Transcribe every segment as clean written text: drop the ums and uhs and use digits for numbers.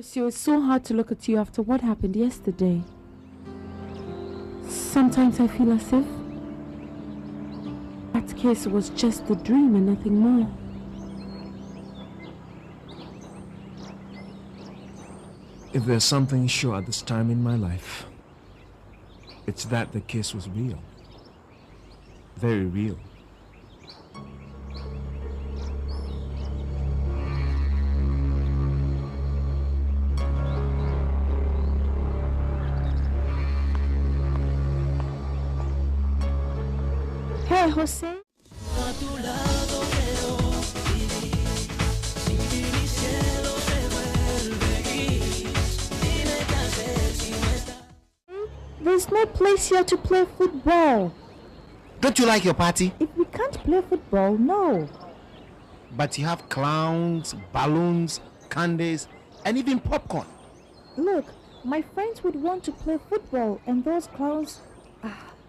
Mauricio, it's so hard to look at you after what happened yesterday. Sometimes I feel as if that case was just a dream and nothing more. If there's something sure at this time in my life, it's that the case was real. Very real. Hey, Jose. There's no place here to play football. Don't you like your party? If we can't play football, no. But you have clowns, balloons, candies, and even popcorn. Look, my friends would want to play football and those clowns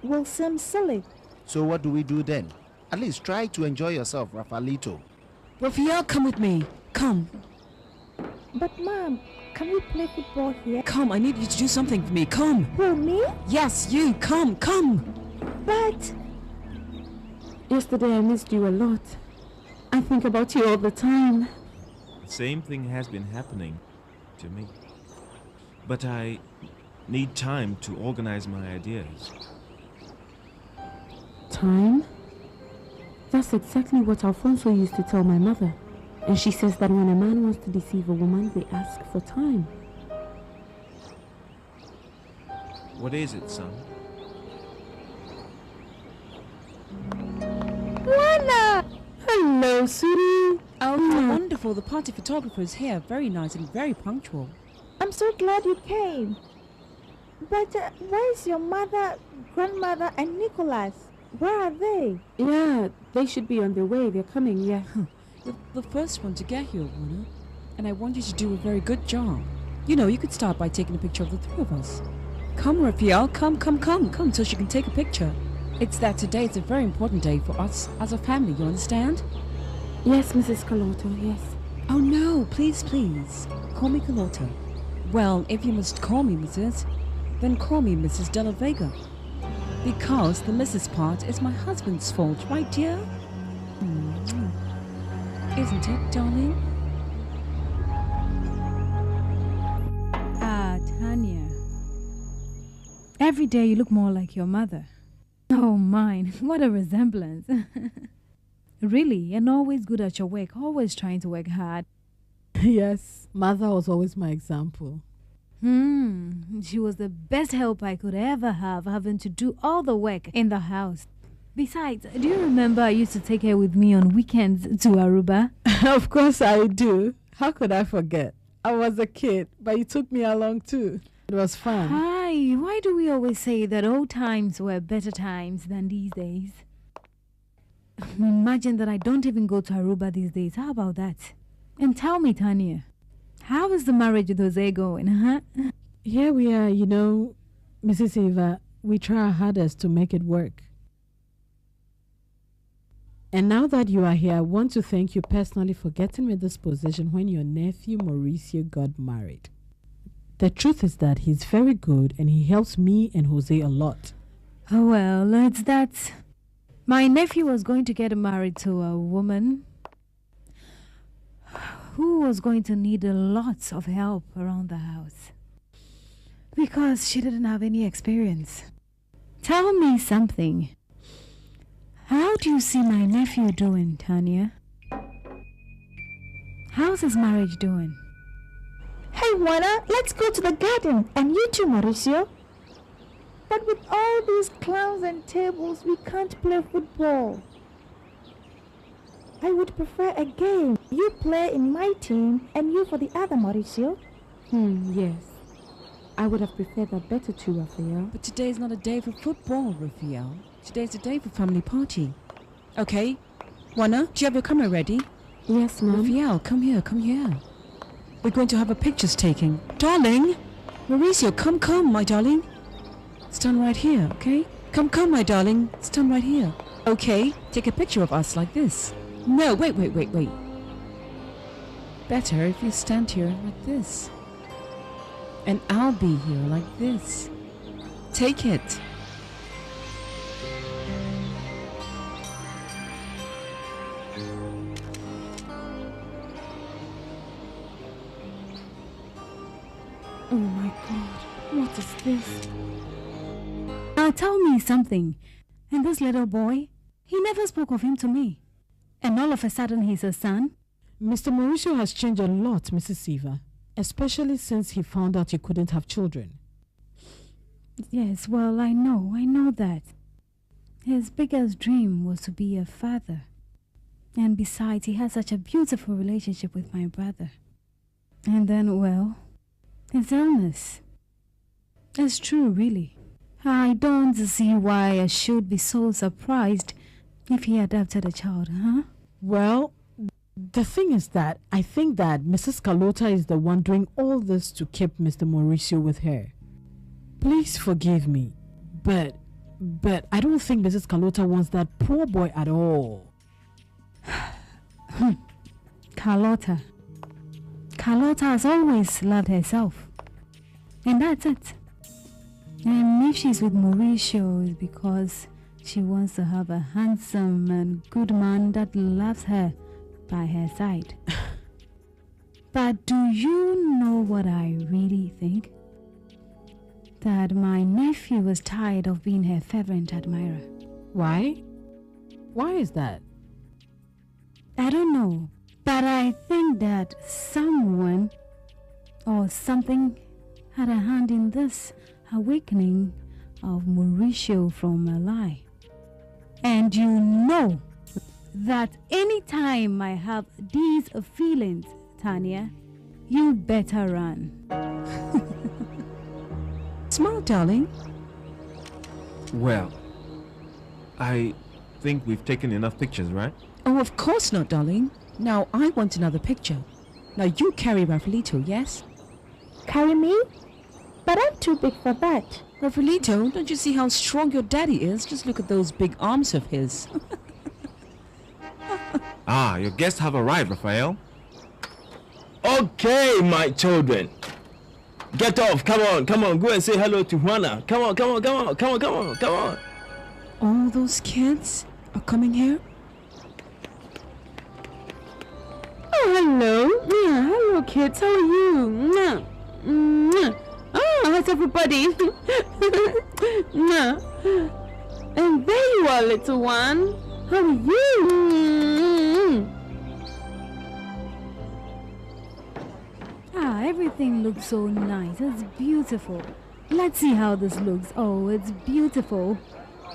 will seem silly. So what do we do then? At least try to enjoy yourself, Rafaelito. Raphael, come with me. Come. But Mom, can we play football here? Come, I need you to do something for me. Come. Who, me? Yes, you. Come. But yesterday I missed you a lot. I think about you all the time. The same thing has been happening to me. But I need time to organize my ideas. Time? That's exactly what Alfonso used to tell my mother. And she says that when a man wants to deceive a woman, they ask for time. What is it, son? Juana! Hello, sweetie. Oh, wonderful. The party photographer is here. Very nice and very punctual. I'm so glad you came. But where's your mother, grandmother, and Nicholas? Where are they? Yeah, they should be on their way. They're coming, yeah. You're the first one to get here, Juana. And I want you to do a very good job. You know, you could start by taking a picture of the three of us. Come, Raphael. Come, so she can take a picture. It's that today is a very important day for us as a family, you understand? Yes, Mrs. Carlota, yes. Oh, no, please. Call me Carlota. Well, if you must call me Mrs., then call me Mrs. De La Vega. Because the Mrs. part is my husband's fault, right, dear? Isn't it, darling? Tanya. Every day you look more like your mother. Oh, mine. What a resemblance. Really, and always good at your work, always trying to work hard. Yes, mother was always my example. She was the best help I could ever have, having to do all the work in the house. Besides, do you remember I used to take her with me on weekends to Aruba? Of course I do. How could I forget? I was a kid, but you took me along too. It was fun. Hi, why do we always say that old times were better times than these days? Imagine that I don't even go to Aruba these days. How about that? And tell me, Tanya, how is the marriage with Jose going, huh? Here we are, you know, Mrs. Eva. We try our hardest to make it work. And now that you are here, I want to thank you personally for getting me this position when your nephew Mauricio got married. The truth is that he's very good and he helps me and Jose a lot. Oh, well, it's that. My nephew was going to get married to a woman who was going to need a lot of help around the house because she didn't have any experience. Tell me something. How do you see my nephew doing, Tanya? How's his marriage doing? Hey, Juana, let's go to the garden. And you too, Mauricio. But with all these clowns and tables, we can't play football. I would prefer a game. You play in my team and you for the other, Mauricio. Yes. I would have preferred that better too, Raphael. But today's not a day for football, Raphael. Today's a day for family party. Okay. Juana, do you have your camera ready? Yes, Mom. Raphael, come here. We're going to have a pictures taking. Darling! Mauricio, come, my darling. Stand right here, okay? Come, my darling. Stand right here. Okay, take a picture of us like this. No, wait. Better if you stand here like this. And I'll be here like this. Take it. Oh my God, what is this? Now tell me something. And this little boy, he never spoke of him to me. And all of a sudden he's a son? Mr. Mauricio has changed a lot, Mrs. Siva, especially since he found out you couldn't have children. Yes, well, I know that. His biggest dream was to be a father. And besides, he has such a beautiful relationship with my brother. And then, well, his illness. It's true, really. I don't see why I should be so surprised if he adopted a child, huh? Well, the thing is that I think that Mrs. Carlota is the one doing all this to keep Mr. Mauricio with her. Please forgive me, but I don't think Mrs. Carlota wants that poor boy at all. Carlota has always loved herself. And that's it. And if she's with Mauricio, it's because she wants to have a handsome and good man that loves her by her side. But do you know what I really think? That my nephew was tired of being her fervent admirer. Why? Why is that? I don't know, but I think that someone or something had a hand in this awakening of Mauricio from a lie. And you know that anytime I have these feelings, Tanya, you better run. Smile, darling. Well, I think we've taken enough pictures, right? Oh, of course not, darling. Now I want another picture. Now you carry Rafaelito, yes? Carry me? But I'm too big for that. Rafaelito, don't you see how strong your daddy is? Just look at those big arms of his. Ah, your guests have arrived, Raphael. Okay, my children. Get off. Come on. Go and say hello to Juana. Come on. All those kids are coming here? Oh, hello. Yeah, hello, kids. How are you? Oh, how's everybody? And there you are, little one. How are you? Everything looks so nice. It's beautiful. Let's see how this looks. Oh, it's beautiful.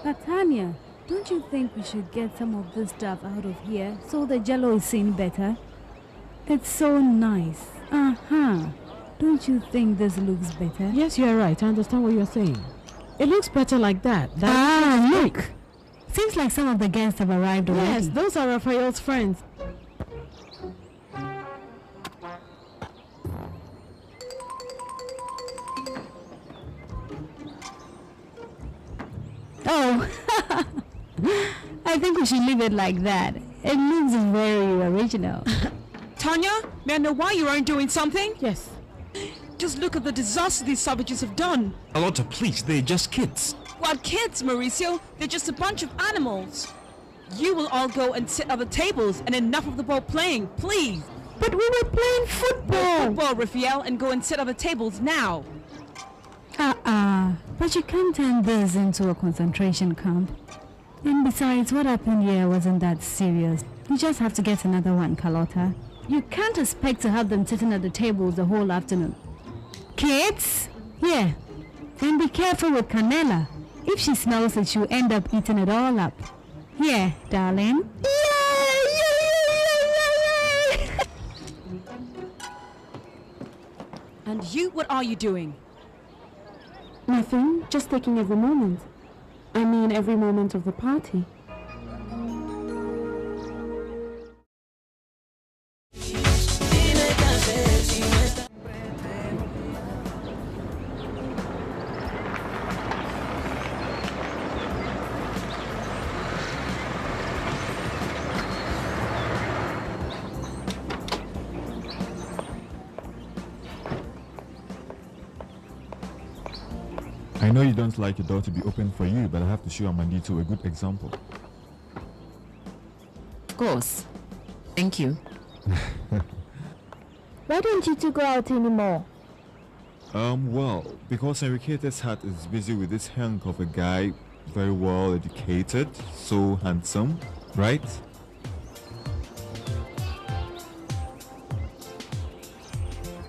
But Tanya, don't you think we should get some of this stuff out of here so the jello is seen better? It's so nice. Don't you think this looks better? Yes, you're right. I understand what you're saying. It looks better like that. Look. Seems like some of the guests have arrived already. Yes, those are Raphael's friends. Oh, I think we should leave it like that. It looks very original. Tanya, may I know why you aren't doing something? Yes. Just look at the disaster these savages have done. Carlota, please, they're just kids. What kids, Mauricio? They're just a bunch of animals. You will all go and sit at the tables and enough of the ball playing, please. But we were playing football. Football, Raphael, and go and sit at the tables now. But you can't turn this into a concentration camp. And besides, what happened here wasn't that serious. You just have to get another one, Carlota. You can't expect to have them sitting at the tables the whole afternoon. Kids, here. And be careful with Canela. If she smells it, she'll end up eating it all up. Here, darling. And you, what are you doing? Nothing, just taking every moment. I mean, every moment of the party. I know you don't like your door to be open for you, but I have to show Amandito a good example. Of course. Thank you. Why don't you two go out anymore? Well, because Enriqueta's heart is busy with this hunk of a guy, very well educated, so handsome, right?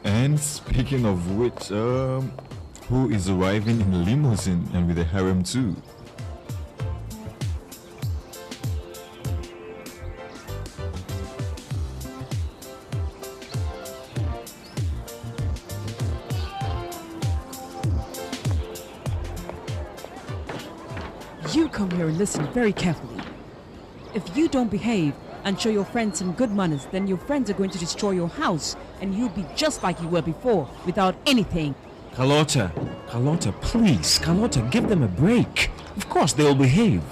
And speaking of which, who is arriving in a limousine and with a harem too? You come here and listen very carefully. If you don't behave and show your friends some good manners, then your friends are going to destroy your house and you'll be just like you were before, without anything. Carlota, please. Carlota, give them a break. Of course they'll behave.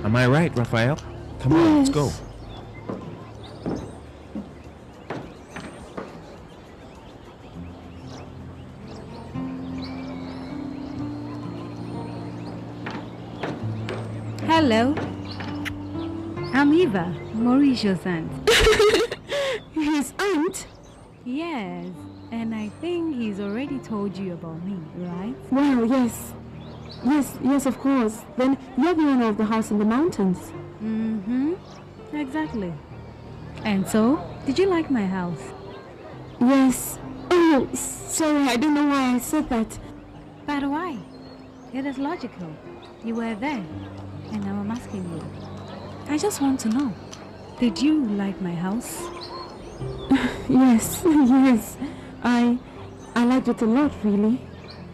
Am I right, Raphael? Come on, let's go. Hello. I'm Eva, Mauricio's aunt. His aunt? Yes, and I think he's already told you about me, right? Well, yes. Yes, of course. Then you're the owner of the house in the mountains. Mm-hmm. Exactly. And so, did you like my house? Yes. Oh, sorry, I don't know why I said that. But why? It is logical. You were there, and now I'm asking you. I just want to know, did you like my house? Yes. I liked it a lot, really.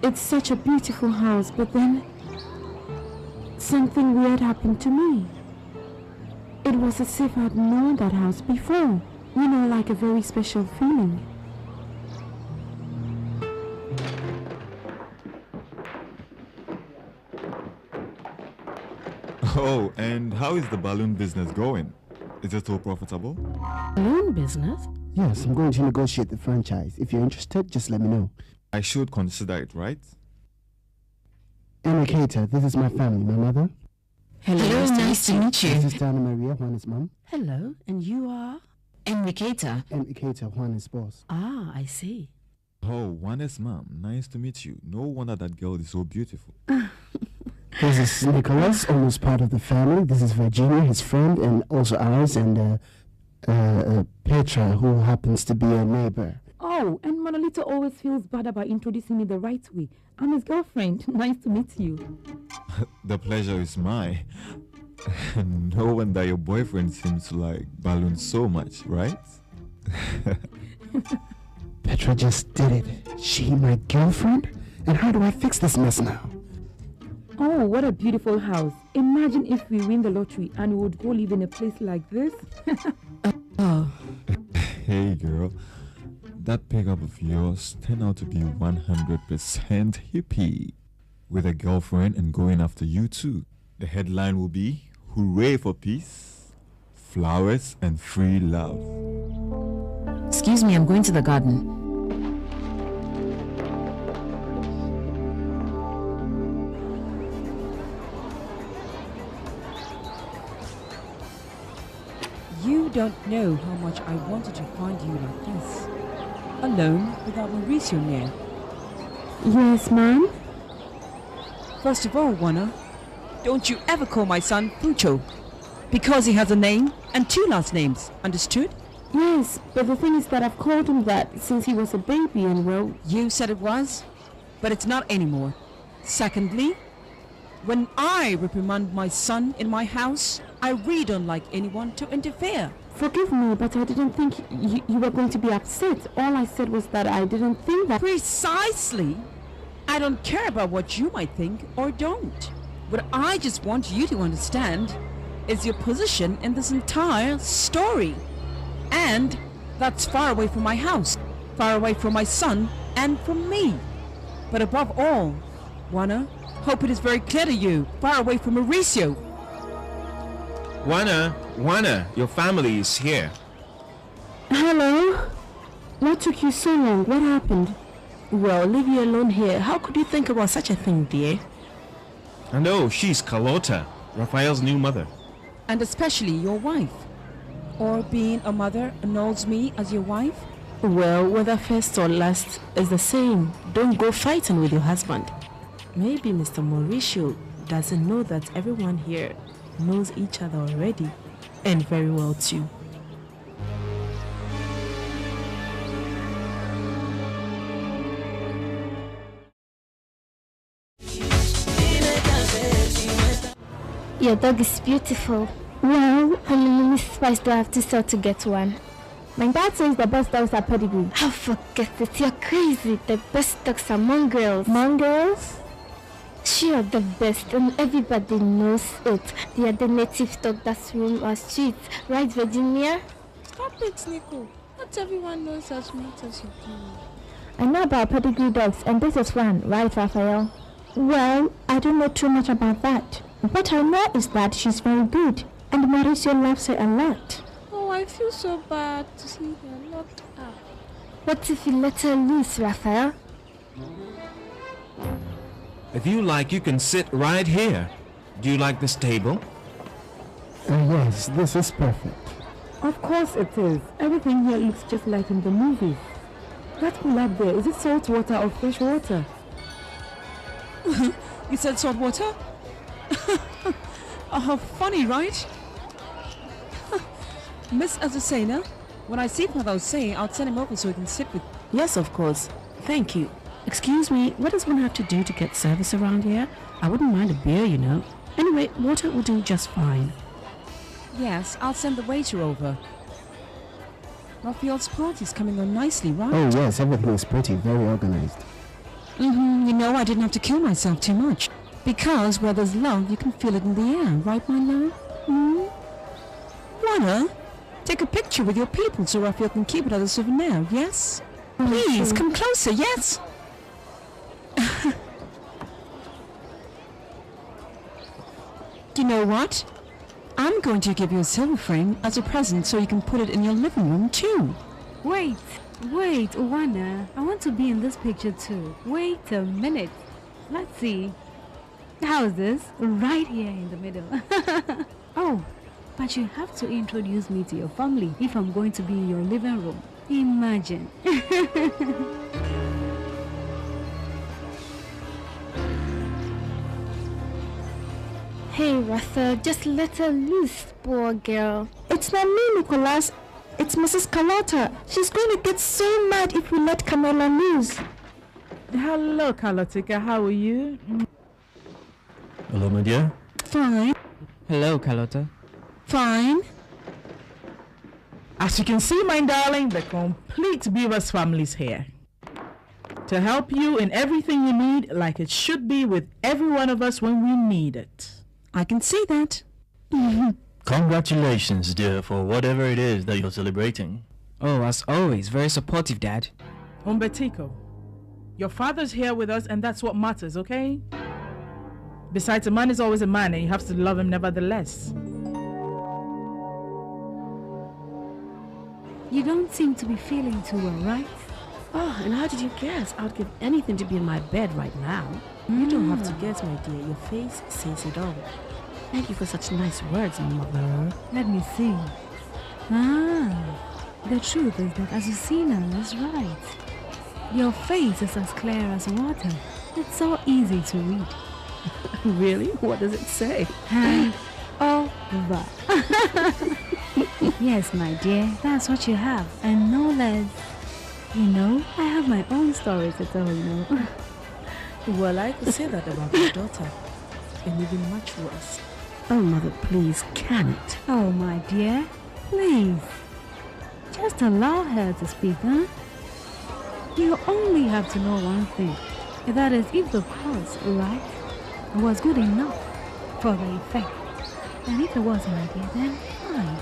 It's such a beautiful house, but then something weird happened to me. It was as if I'd known that house before. You know, like a very special feeling. Oh, and how is the balloon business going? Is it so profitable? Balloon business? Yes, I'm going to negotiate the franchise. If you're interested, just let me know. I should consider it, right? Enriqueta, this is my family. My mother. Hello, nice to meet you. This is Dana Maria, Juana's mom. Hello, and you are? Enriqueta. Enriqueta, Juana's boss. Ah, I see. Oh, Juana's mom. Nice to meet you. No wonder that girl is so beautiful. This is Nicholas, almost part of the family. This is Virginia, his friend, and also ours, and Petra, who happens to be a neighbor. Oh, and Manolito always feels bad about introducing me the right way. I'm his girlfriend. Nice to meet you. The pleasure is mine. No wonder your boyfriend seems to like balloons so much, right? Petra just did it. She my girlfriend? And how do I fix this mess now? Oh, what a beautiful house. Imagine if we win the lottery and we would go live in a place like this. Oh. Hey, girl. That pickup of yours turned out to be 100% hippie. With a girlfriend and going after you too. The headline will be, "Hooray for peace, flowers and free love." Excuse me, I'm going to the garden. You don't know how much I wanted to find you like this. Alone, without Mauricio near. Yes, ma'am? First of all, Juana, don't you ever call my son Pucho. Because he has a name and 2 last names, understood? Yes, but the thing is that I've called him that since he was a baby and well... You said it was, but it's not anymore. Secondly, when I reprimand my son in my house, I really don't like anyone to interfere. Forgive me, but I didn't think you were going to be upset. All I said was that I didn't think that... Precisely! I don't care about what you might think or don't. What I just want you to understand is your position in this entire story. And that's far away from my house, far away from my son and from me. But above all, Juana, hope it is very clear to you, far away from Mauricio. Juana, your family is here. Hello? What took you so long? What happened? Well, leave you alone here. How could you think about such a thing, dear? And oh, she's Carlota, Raphael's new mother. And especially your wife. Or being a mother annoys me as your wife. Well, whether first or last is the same. Don't go fighting with your husband. Maybe Mr. Mauricio doesn't know that everyone here knows each other already. And very well too. Your dog is beautiful. Well, how many spice do I have to sell to get one? My dad says the best dogs are pedigree. Oh, forget it. You're crazy. The best dogs are mongrels. Mongrels? Sure, the best, and everybody knows it. They are the native dog that swim our streets. Right, Virginia? Stop it, Nico. Not everyone knows as much as you do. I know about pedigree dogs, and this is one, right, Raphael? Well, I don't know too much about that. What I know is that she's very good, and Mauricio loves her a lot. Oh, I feel so bad to see her locked up. What if you let her loose, Raphael? If you like, you can sit right here. Do you like this table? Yes, this is perfect. Of course it is. Everything here looks just like in the movies. That pool up there, is it salt water or fresh water? You said salt water? Oh, how funny, right? Miss Azucena, when I see what I was saying, I'll send him over so he can sit with... Yes, of course. Thank you. Excuse me, what does one have to do to get service around here? I wouldn't mind a beer, you know. Anyway, water will do just fine. Yes, I'll send the waiter over. Raphael's party's coming on nicely, right? Oh yes, everything is pretty, very organized. You know, I didn't have to kill myself too much. Because where there's love, you can feel it in the air, right, my love? Juana, take a picture with your people so Raphael can keep it as a souvenir, yes? Please, come closer, yes? You know what? I'm going to give you a silver frame as a present so you can put it in your living room too. Wait, Juana. I want to be in this picture too. Wait a minute. Let's see. How's this? Right here in the middle. Oh, but you have to introduce me to your family if I'm going to be in your living room. Imagine. Hey, Raphael, just let her loose, poor girl. It's not me, Nicholas. It's Mrs. Carlota. She's going to get so mad if we let Camilla loose. Hello, Carlotica. How are you? Hello, my dear. Fine. Hello, Carlota. Fine. As you can see, my darling, the complete Beavers family is here to help you in everything you need, like it should be with every one of us when we need it. I can see that. Congratulations, dear, for whatever it is that you're celebrating. Oh, as always, very supportive, Dad. Umbetico, your father's here with us, and that's what matters, okay? Besides, a man is always a man, and you have to love him nevertheless. You don't seem to be feeling too well, right? Oh, and how did you guess? I would give anything to be in my bed right now. You don't have to guess, my dear. Your face says it all. Thank you for such nice words, mother. Let me see. The truth is that Azucena is right. Your face is as clear as water. It's so easy to read. Really? What does it say? Hand over. Yes, my dear, that's what you have, and no less. You know, I have my own stories to tell you. Well, I could say that about my daughter, and even much worse. Oh, mother, please, can it? Oh, my dear, please. Just allow her to speak, huh? You only have to know one thing. That is, if the cause, right, was good enough for the effect. And if it was, my dear, then fine.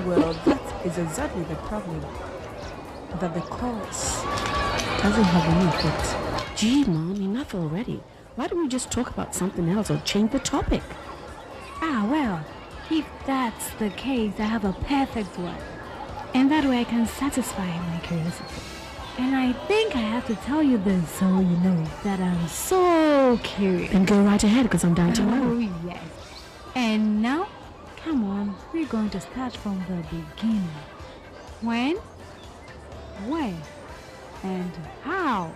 Well, that is exactly the problem. That the cause doesn't have any effect. Gee, Mom, enough already. Why don't we just talk about something else or change the topic? Well, if that's the case, I have a perfect one. And that way I can satisfy my curiosity. And I think I have to tell you this so you know that I'm so curious. Then go right ahead because I'm down to know. Oh, yes. And now, come on, we're going to start from the beginning. When, where, and how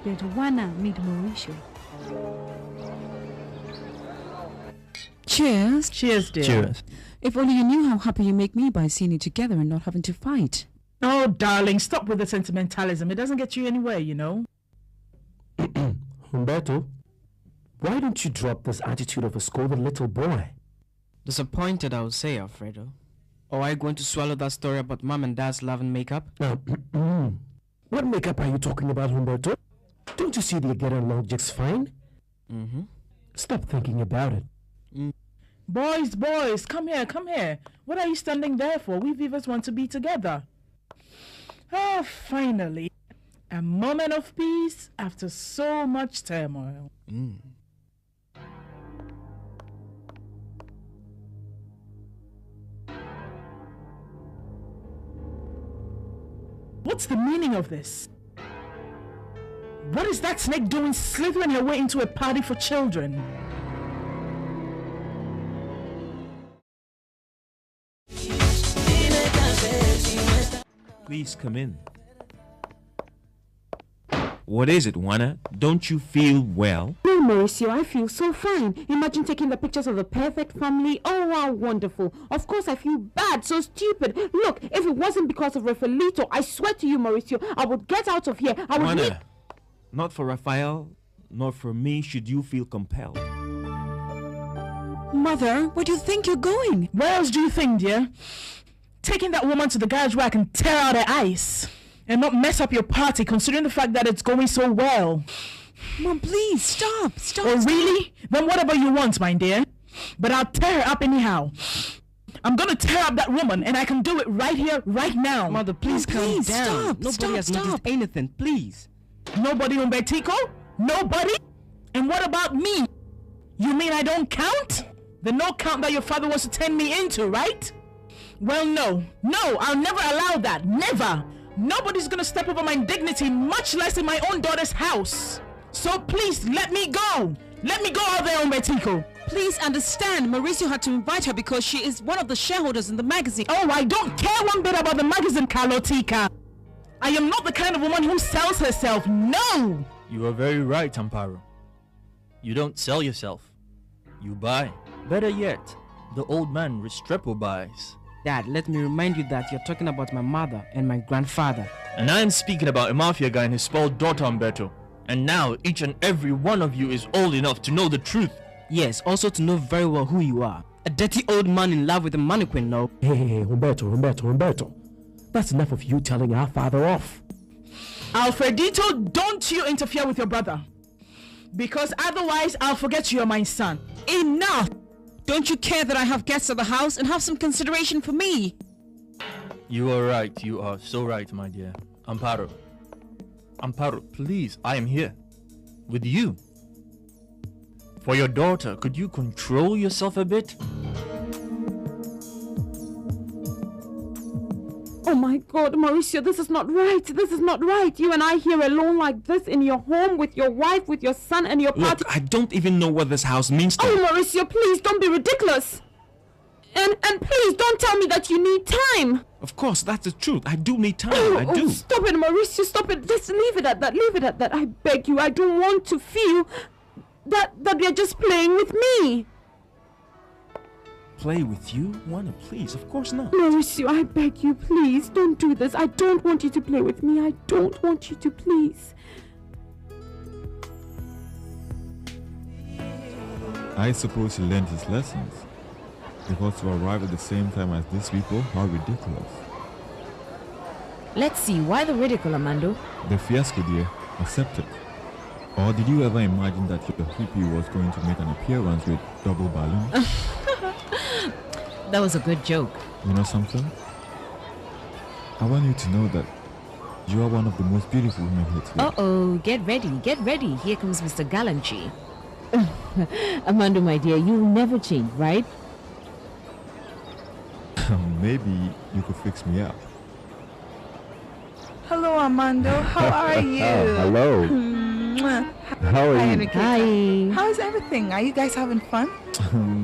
did Juana meet Mauricio? Cheers. Cheers, dear. Cheers. If only you knew how happy you make me by seeing you together and not having to fight. Oh, darling, stop with the sentimentalism. It doesn't get you anywhere, you know. Humberto, why don't you drop this attitude of a scolded little boy? Disappointed, I would say, Alfredo. Or are you going to swallow that story about Mom and Dad's love and makeup? What makeup are you talking about, Humberto? Don't you see they get along just fine? Mm-hmm. Stop thinking about it. Boys, come here. What are you standing there for? We Vivas want to be together. Ah, finally. A moment of peace after so much turmoil. What's the meaning of this? What is that snake doing slithering her way into a party for children? Please come in. What is it, Juana? Don't you feel well? No, Mauricio, I feel so fine. Imagine taking the pictures of the perfect family. Oh, how wonderful. Of course, I feel bad, so stupid. Look, if it wasn't because of Rafaelito, I swear to you, Mauricio, I would get out of here. I would Juana, not for Rafael, nor for me should you feel compelled. Mother, where do you think you're going? Where else do you think, dear? Taking that woman to the garage where I can tear out her eyes and not mess up your party, considering the fact that it's going so well. Mom, please, stop. Oh, really? Then whatever you want, my dear. But I'll tear her up anyhow. I'm gonna tear up that woman, and I can do it right here, right now. Mother, please calm down. Nobody has noticed anything, please. Nobody, Umbertico? Nobody? And what about me? You mean I don't count? The no count that your father wants to turn me into, right? Well, no, I'll never allow that. Never. Nobody's gonna step over my dignity, much less in my own daughter's house. So please, let me go. Let me go out there, Umbertico. Please understand, Mauricio had to invite her because she is one of the shareholders in the magazine. Oh, I don't care one bit about the magazine, Carlotica. I am not the kind of woman who sells herself. No. You are very right, Amparo. You don't sell yourself. You buy. Better yet, the old man Restrepo buys. Dad, let me remind you that you're talking about my mother and my grandfather. And I'm speaking about a mafia guy and his spoiled daughter, Umberto. And now each and every one of you is old enough to know the truth. Yes, also to know very well who you are. A dirty old man in love with a mannequin, no? Hey, Humberto. That's enough of you telling our father off. Alfredito, don't you interfere with your brother. Because otherwise I'll forget you're my son. Enough! Don't you care that I have guests at the house and have some consideration for me? You are right. You are so right, my dear. Amparo, please, I am here. With you. For your daughter, could you control yourself a bit? Oh my God, Mauricio, this is not right. You and I here alone like this in your home with your wife, with your son and your party. Look, I don't even know what this house means to me. Oh, Mauricio, please don't be ridiculous. And please don't tell me that you need time. Of course, that's the truth. I do need time. I do. Stop it, Mauricio, stop it. Just leave it at that. I beg you. I don't want to feel that you're just playing with me. Play with you? Juana, please, of course not. Mauricio, I beg you, please, don't do this. I don't want you to play with me. I don't want you to, please. I suppose he learned his lessons. Because to arrive at the same time as these people, how ridiculous. Let's see, why the ridicule, Armando? The fiasco, dear. Accept it. Or did you ever imagine that your hippie was going to make an appearance with double balloons? That was a good joke. You know something? I want you to know that you are one of the most beautiful women here today. Uh-oh, get ready. Here comes Mr. Gallantry. Armando, my dear, you'll never change, right? Maybe you could fix me up. Hello, Armando. How are you? Hello. How are you? Hi. How is everything? Are you guys having fun?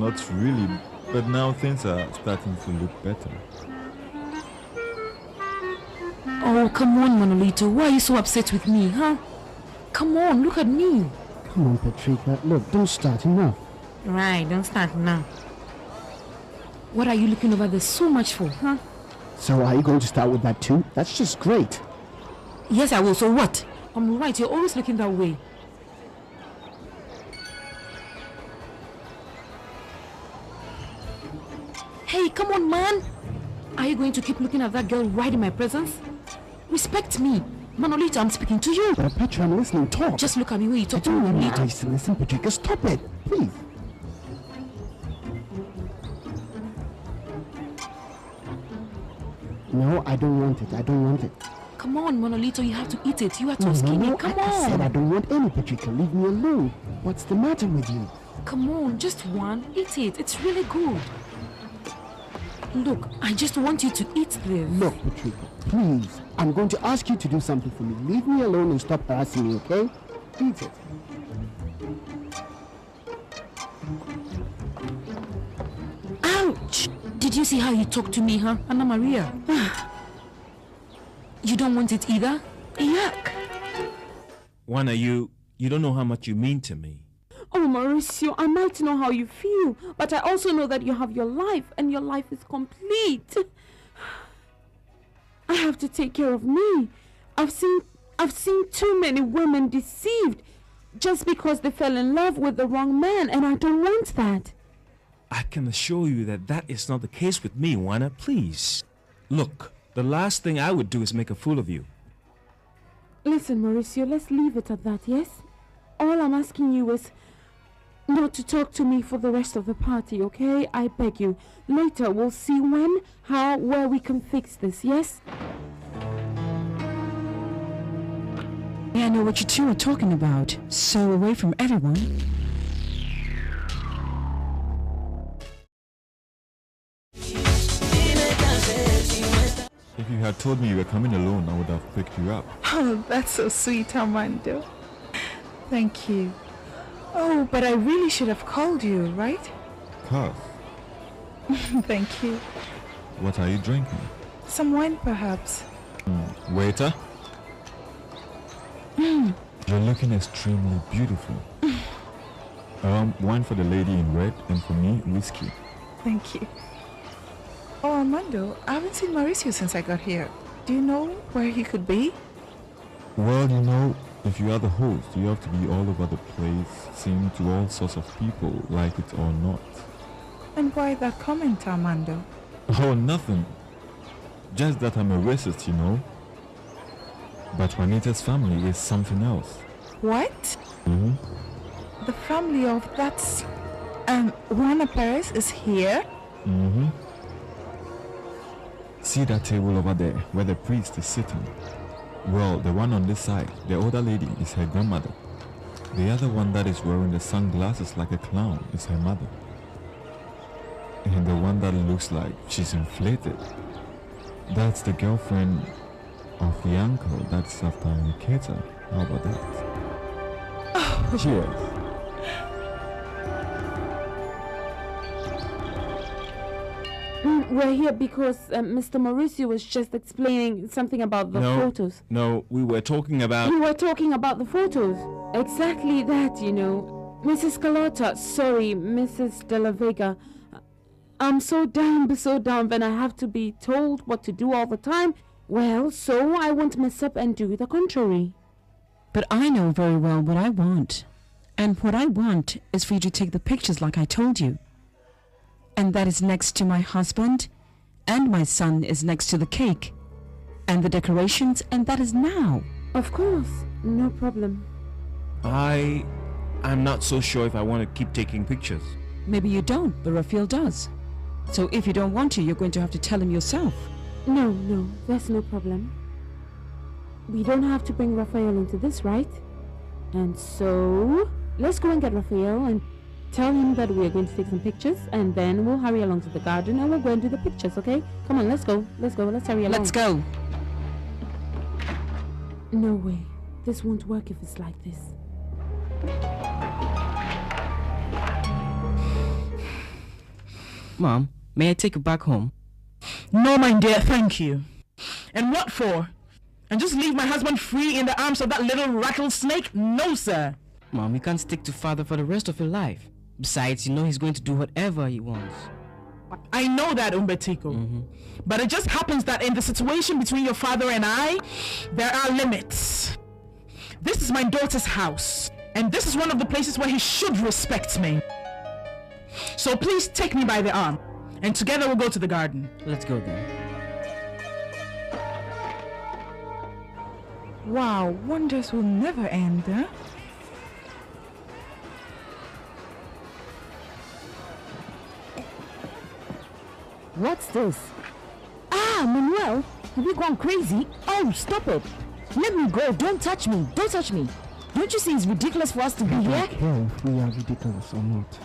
Not really, but now things are starting to look better. Oh, come on, Manolito. Why are you so upset with me, huh? Come on, look at me. Come on, Patricia. Look, don't start. Enough. Right, don't start now. What are you looking over there so much for, huh? So are you going to start with that too? That's just great. Yes, I will. So what? I'm right. You're always looking that way. Hey, come on, man. Are you going to keep looking at that girl right in my presence? Respect me. Manolito, I'm speaking to you. But Petra, I'm listening. Talk. Just look at me when you talk to me, Manolito. I used to listen, Patricia. Stop it, please. No, I don't want it. I don't want it. Come on, Manolito, you have to eat it. You are too skinny. No, Come I on. said I don't want any, Patricia. Leave me alone. What's the matter with you? Come on, just one. Eat it. It's really good. Look, I just want you to eat this. Look, Patricia, please. I'm going to ask you to do something for me. Leave me alone and stop harassing me, okay? Eat it. Ouch! Did you see how you talked to me, huh, Anna Maria? You don't want it either? Yuck! Juana, you don't know how much you mean to me. Oh, Mauricio, I might know how you feel, but I also know that you have your life, and your life is complete. I have to take care of me. I've seen too many women deceived just because they fell in love with the wrong man, and I don't want that. I can assure you that that is not the case with me, Juana. Please. Look, the last thing I would do is make a fool of you. Listen, Mauricio, let's leave it at that, yes? All I'm asking you is not to talk to me for the rest of the party, okay? I beg you. Later, we'll see when, how, where we can fix this, yes? Yeah, I know what you two are talking about. So away from everyone. If you had told me you were coming alone, I would have picked you up. Oh, that's so sweet, Armando. Thank you. Oh, but I really should have called you, right? Cuz. Thank you. What are you drinking? Some wine, perhaps. Waiter? You're looking extremely beautiful. Wine for the lady in red, and for me, whiskey. Thank you. Oh, Armando, I haven't seen Mauricio since I got here. Do you know where he could be? Well, you know, if you are the host, you have to be all over the place, seeing to all sorts of people, like it or not. And why that comment, Armando? Oh, nothing. Just that I'm a racist, you know. But Juanita's family is something else. What? Mm-hmm. The family of that's... Juana Perez is here? Mm-hmm. See that table over there, where the priest is sitting? Well, the one on this side, the older lady, is her grandmother. The other one that is wearing the sunglasses like a clown is her mother. And the one that looks like she's inflated, that's the girlfriend of the uncle that's after Nikita. How about that? Oh. Cheers. We're here because Mr. Mauricio was just explaining something about the photos. No, we were talking about... We were talking about the photos. Exactly that, you know. Mrs. Carlota, sorry, Mrs. De La Vega. I'm so dumb, and I have to be told what to do all the time. Well, so I won't mess up and do the contrary. But I know very well what I want. And what I want is for you to take the pictures like I told you. And that is next to my husband, and my son is next to the cake, and the decorations, and that is now. Of course, no problem. I'm not so sure if I want to keep taking pictures. Maybe you don't, but Rafael does. So if you don't want to, you're going to have to tell him yourself. No, that's no problem. We don't have to bring Rafael into this, right? And so, let's go and get Rafael and tell him that we are going to take some pictures, and then we'll hurry along to the garden and we'll go and do the pictures, okay? Come on, let's go. Let's hurry along. Let's go. No way. This won't work if it's like this. Mom, may I take you back home? No, my dear, thank you. And what for? And just leave my husband free in the arms of that little rattlesnake? No, sir. Mom, you can't stick to father for the rest of your life. Besides, you know he's going to do whatever he wants. I know that, Umbertico. But it just happens that in the situation between your father and I, there are limits. This is my daughter's house. And this is one of the places where he should respect me. So please take me by the arm. And together we'll go to the garden. Let's go then. Wow, wonders will never end, huh? What's this? Ah, Manuel, have you gone crazy? Oh, stop it. Let me go. Don't touch me. Don't touch me. Don't you see it's ridiculous for us to be here? I don't care if we are ridiculous or not.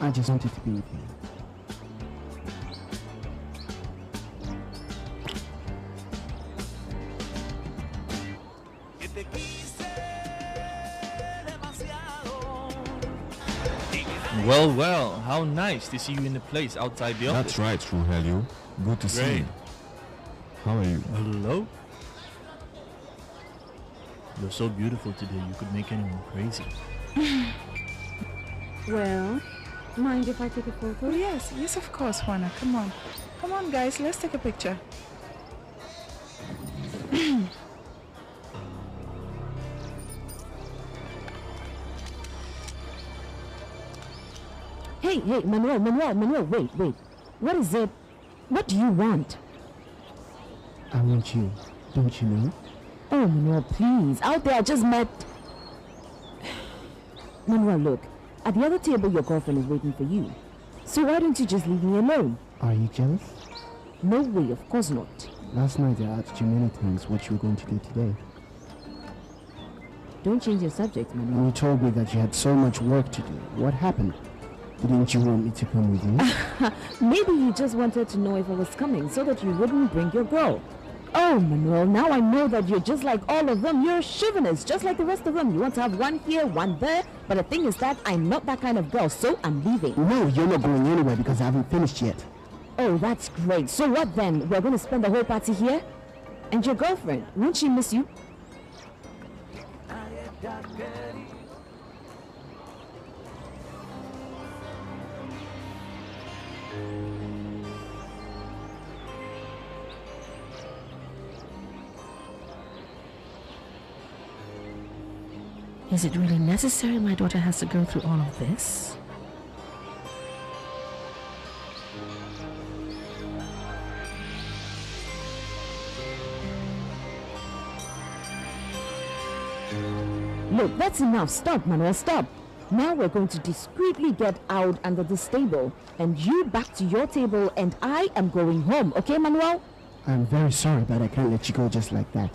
I just wanted to be with you. Well, well, how nice to see you in the place outside the office. That's right, Rogelio. Good to see you. How are you? Hello? You're so beautiful today, you could make anyone crazy. Well, mind if I take a photo? Oh, yes, yes, of course, Juana. Come on. Come on, guys, let's take a picture. Hey, Manuel, wait. What is it? What do you want? I want you. Don't you know? Oh, Manuel, please. Out there, I just met... Manuel, look. At the other table, your girlfriend is waiting for you. So why don't you just leave me alone? Are you jealous? No way, of course not. Last night I asked you many times what you were going to do today. Don't change your subject, Manuel. You told me that you had so much work to do. What happened? Didn't you want me to come with you? Maybe you just wanted to know if I was coming so that you wouldn't bring your girl. Oh, Manuel, now I know that you're just like all of them. You're a chauvinist, just like the rest of them. You want to have one here, one there. But the thing is that I'm not that kind of girl, so I'm leaving. No, you're not going anywhere because I haven't finished yet. Oh, that's great. So what then? We're going to spend the whole party here? And your girlfriend, won't she miss you? Is it really necessary my daughter has to go through all of this? Look, that's enough. Stop, Manuel, stop. Now we're going to discreetly get out under this table. And you back to your table and I am going home. Okay, Manuel? I'm very sorry, but I can't let you go just like that.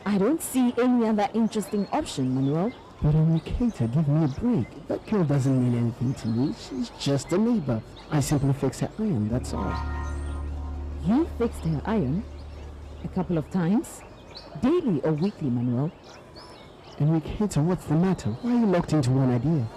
I don't see any other interesting option, Manuel. But Enriqueta, give me a break. That girl doesn't mean anything to me. She's just a neighbor. I simply fix her iron, that's all. You fixed her iron? A couple of times? Daily or weekly, Manuel? Enriqueta, what's the matter? Why are you locked into one idea?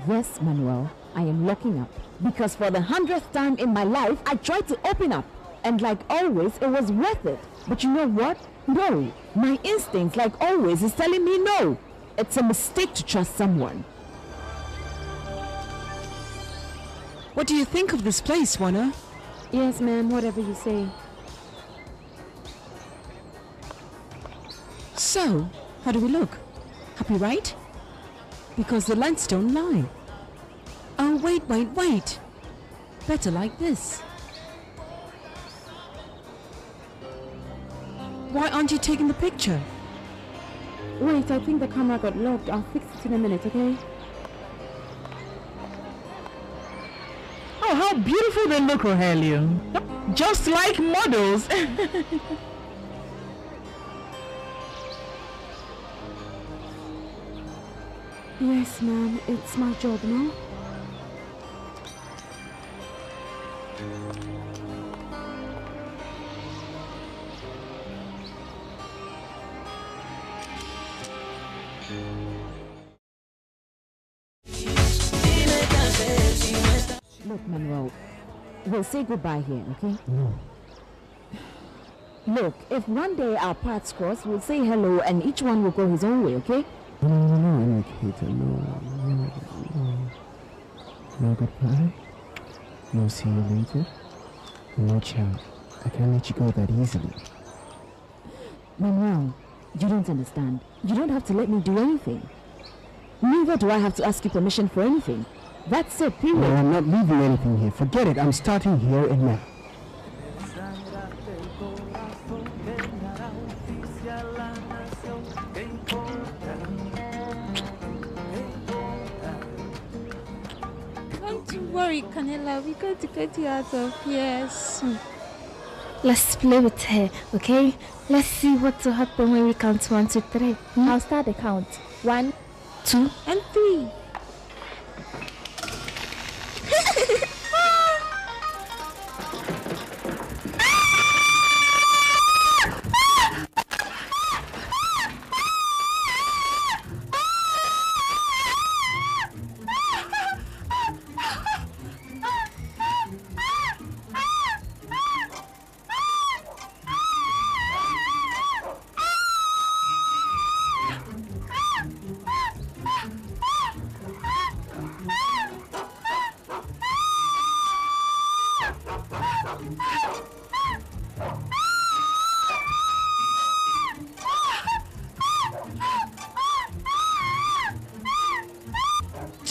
Yes, Manuel, I am locking up. Because for the 100th time in my life, I tried to open up. And like always, it was worth it. But you know what? No. My instincts, like always, is telling me no. It's a mistake to trust someone. What do you think of this place, Juana? Yes, ma'am, whatever you say. So, how do we look? Happy, right? Because the lights don't lie. Oh, wait. Better like this. Why aren't you taking the picture? Wait, I think the camera got locked. I'll fix it in a minute, okay? Oh, how beautiful they look, Rogelio. Just like models. Yes, ma'am. It's my job now. we'll say goodbye here, okay? No. Look, if one day our paths cross, we'll say hello and each one will go his own way, okay? No, Enriqueta, no. No goodbye. No see you later. No child. I can't let you go that easily. Manuel, you don't understand. You don't have to let me do anything. Neither do I have to ask you permission for anything. That's it, period. No, I'm not leaving anything here. Forget it. I'm starting here and now. Don't worry, Canela. We're going to get you out of here soon. Let's play with her, okay? Let's see what will happen when we count 1, 2, 3. I'll start the count. 1, 2, and 3.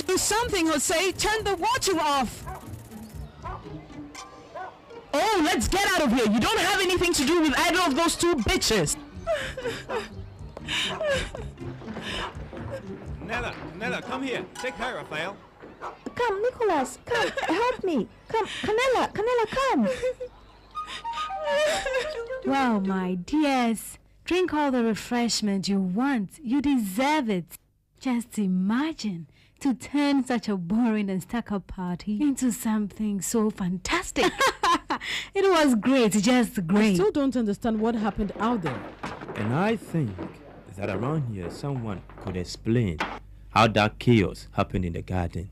Do something, Jose. Turn the water off. Oh, let's get out of here. You don't have anything to do with either of those two bitches. Nella, come here. Take her, Rafael. Come, Nicholas, come, help me. Come, Canela, come. Well, my dears, drink all the refreshment you want. You deserve it. Just imagine to turn such a boring and stuck-up party into something so fantastic. It was great, just great. I still don't understand what happened out there. And I think that around here someone could explain how that chaos happened in the garden.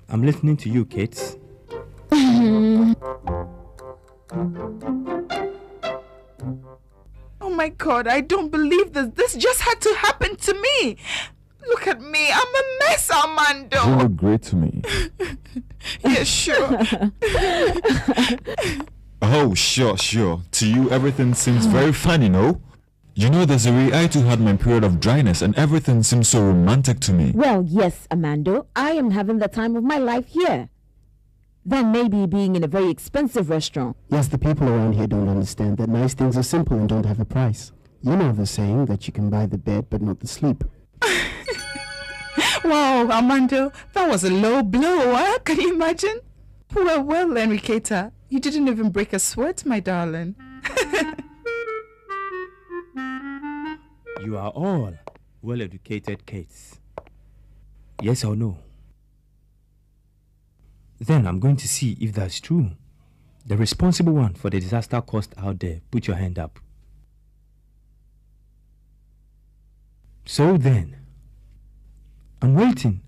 I'm listening to you, kids. Oh my God, I don't believe this. This just had to happen to me. Look at me. I'm a mess, Armando. You look great to me. Yeah, sure. Oh, sure. To you, everything seems very funny, no? You know, Desiree, I too had my period of dryness and everything seems so romantic to me. Well, yes, Amando. I am having the time of my life here. Than maybe being in a very expensive restaurant. Yes, the people around here don't understand that nice things are simple and don't have a price. You know the saying that you can buy the bed but not the sleep. Wow, Armando, that was a low blow, huh? Can you imagine? Well, Enriqueta, you didn't even break a sweat, my darling. You are all well-educated kids. Yes or no? Then I'm going to see if that's true. The responsible one for the disaster caused out there, put your hand up. So then, I'm waiting.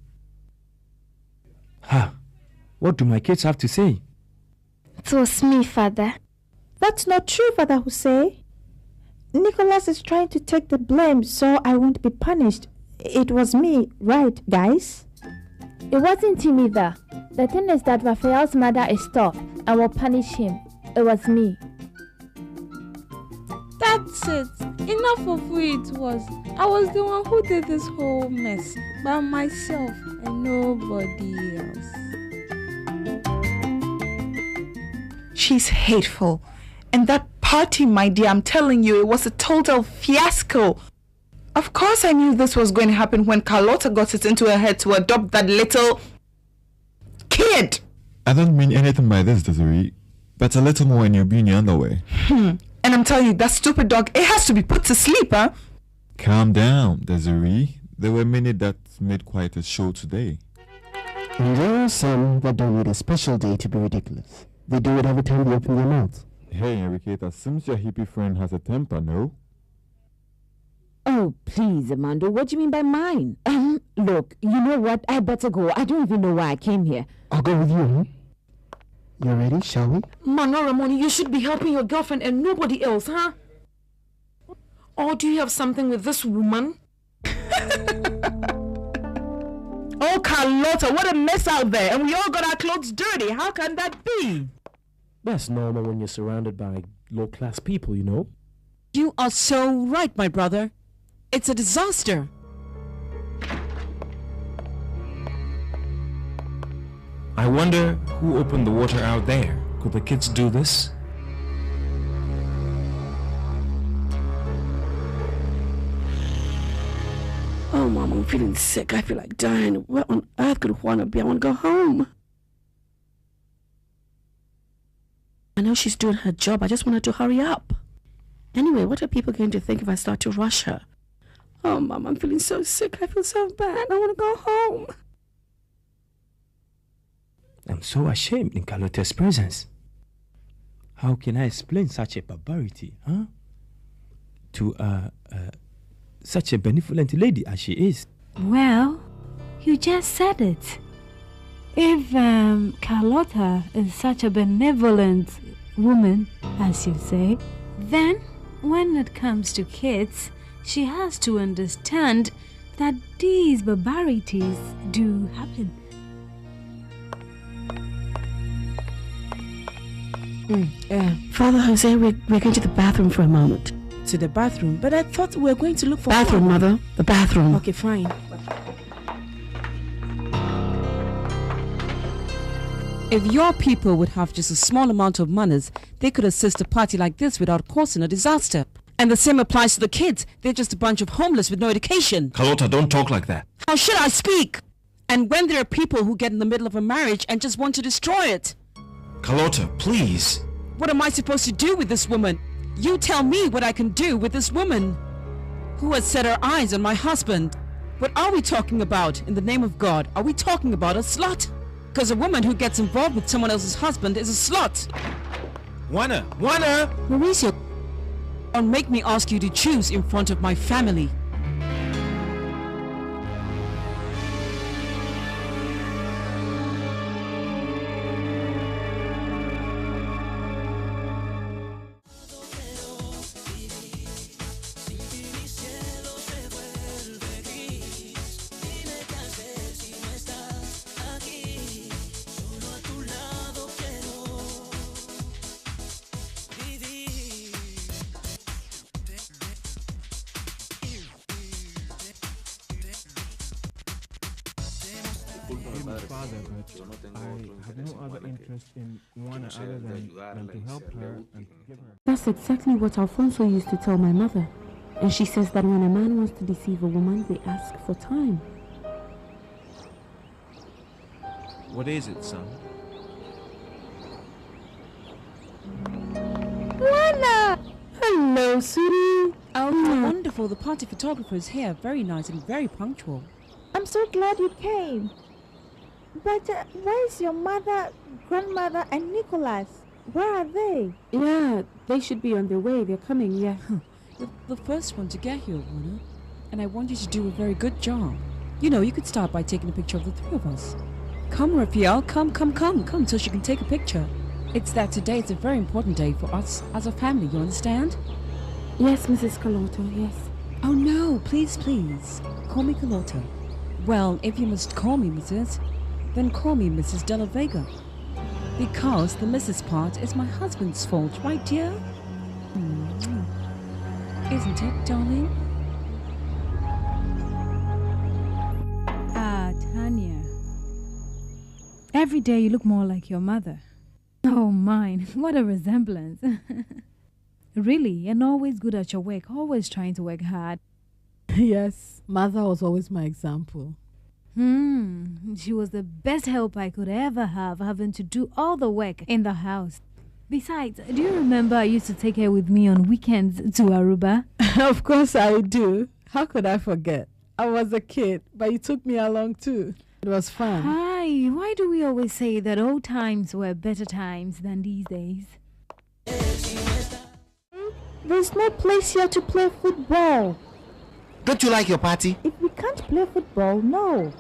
What do my kids have to say? It was me, Father. That's not true, Father Jose. Nicholas is trying to take the blame so I won't be punished. It was me, right, guys? It wasn't him either. The thing is that Raphael's mother is tough and will punish him. It was me. That's it. Enough of who it was. I was the one who did this whole mess by myself and nobody else. She's hateful. And that party, my dear, I'm telling you, it was a total fiasco. Of course I knew this was going to happen when Carlota got it into her head to adopt that little kid. I don't mean anything by this, Desiree, but a little more and you'll be in your underwear. And I'm telling you, that stupid dog, it has to be put to sleep, huh? Calm down, Desiree. There were many that made quite a show today. And there are some that don't need a special day to be ridiculous. They do it every time they open their mouths. Hey, Enriqueta, seems your hippie friend has a temper, no? Oh, please, Amando, what do you mean by mine? Look, you know what? I better go. I don't even know why I came here. I'll go with you, huh? You ready? Shall we? Mano Ramoni, you should be helping your girlfriend and nobody else, huh? Or do you have something with this woman? Oh, Carlota, what a mess out there. And we all got our clothes dirty. How can that be? That's normal when you're surrounded by low-class people, you know? You are so right, my brother. It's a disaster. I wonder who opened the water out there. Could the kids do this? Oh, Mom, I'm feeling sick. I feel like dying. Where on earth could Juana be? I want to go home. I know she's doing her job. I just want her to hurry up. Anyway, what are people going to think if I start to rush her? Oh, Mom, I'm feeling so sick. I feel so bad. I want to go home. I'm so ashamed in Carlota's presence. How can I explain such a barbarity, huh? To such a benevolent lady as she is. Well, you just said it. If Carlota is such a benevolent woman, as you say, then when it comes to kids, she has to understand that these barbarities do happen. Father Jose, we're going to the bathroom for a moment. To the bathroom? But I thought we were going to look for... Bathroom, Mother. The bathroom. Okay, fine. If your people would have just a small amount of manners, they could assist a party like this without causing a disaster. And the same applies to the kids. They're just a bunch of homeless with no education. Carlota, don't talk like that. How should I speak? And when there are people who get in the middle of a marriage and just want to destroy it. Carlota, please. What am I supposed to do with this woman? You tell me what I can do with this woman who has set her eyes on my husband. What are we talking about in the name of God? Are we talking about a slut? Because a woman who gets involved with someone else's husband is a slut. Juana! Mauricio, don't make me ask you to choose in front of my family. Father, but I have no other interest in Juana other than to help her and give her. That's exactly what Alfonso used to tell my mother. And she says that when a man wants to deceive a woman, they ask for time. What is it, son? Juana! Hello, sweetie. Oh, wonderful. The party photographer is here. Very nice and very punctual. I'm so glad you came. But where's your mother, grandmother, and Nicholas? Where are they? Yeah, they should be on their way. They're coming, yeah. You're the first one to get here, Juana. And I want you to do a very good job. You know, you could start by taking a picture of the three of us. Come, Raphael. Come, so she can take a picture. It's that today is a very important day for us as a family, you understand? Yes, Mrs. Carlota, yes. Oh, no, please. Call me Carlota. Well, if you must call me Mrs., then call me Mrs. De La Vega. Because the Mrs. part is my husband's fault, right, dear? Isn't it, darling? Tanya. Every day you look more like your mother. Oh, mine. What a resemblance. Really, and always good at your work, always trying to work hard. Yes, mother was always my example. She was the best help I could ever have, having to do all the work in the house. Besides, do you remember I used to take her with me on weekends to Aruba? Of course I do. How could I forget? I was a kid, but you took me along too. It was fun. Hi, why do we always say that old times were better times than these days? There's no place here to play football. Don't you like your party? If we can't play football, no.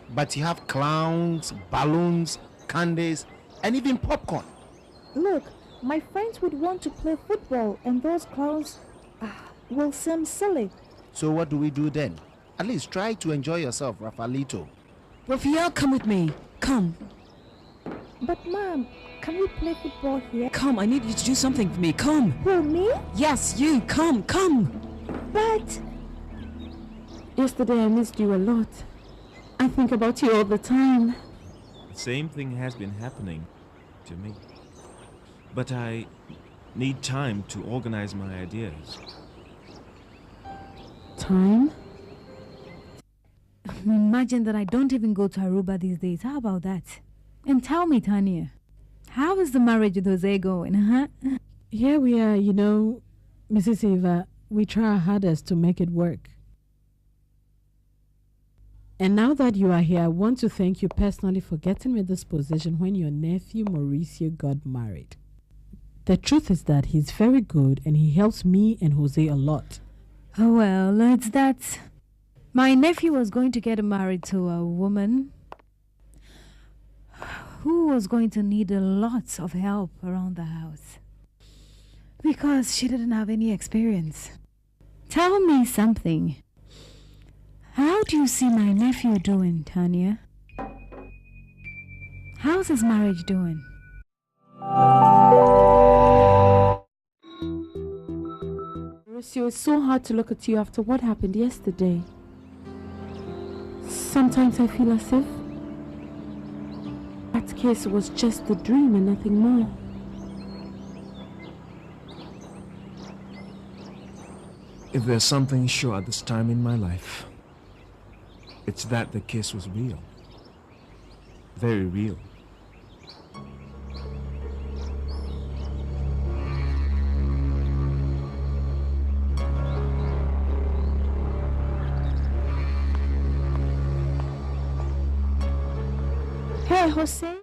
But you have clowns, balloons, candies, and even popcorn. Look, my friends would want to play football, and those clowns will seem silly. So what do we do then? At least try to enjoy yourself, Rafaelito. Raphael, come with me. Come. But Mom, can we play football here? Come, I need you to do something for me. Come. Who, me? Yes, you. Come. But... Yesterday I missed you a lot. I think about you all the time. The same thing has been happening to me. But I need time to organize my ideas. Time? Imagine that I don't even go to Aruba these days. How about that? And tell me, Tanya, how is the marriage with Jose going, huh? Here we are, Mrs. Eva. We try our hardest to make it work. And now that you are here, I want to thank you personally for getting me this position when your nephew Mauricio got married. The truth is that he's very good and he helps me and Jose a lot. Oh, well, it's that. My nephew was going to get married to a woman who was going to need a lot of help around the house because she didn't have any experience. Tell me something. How do you see my nephew doing, Tanya? How's his marriage doing? Mauricio, it's so hard to look at you after what happened yesterday. Sometimes I feel as if that case was just a dream and nothing more. If there's something sure at this time in my life, it's that the kiss was real. Very real. Hey, Jose.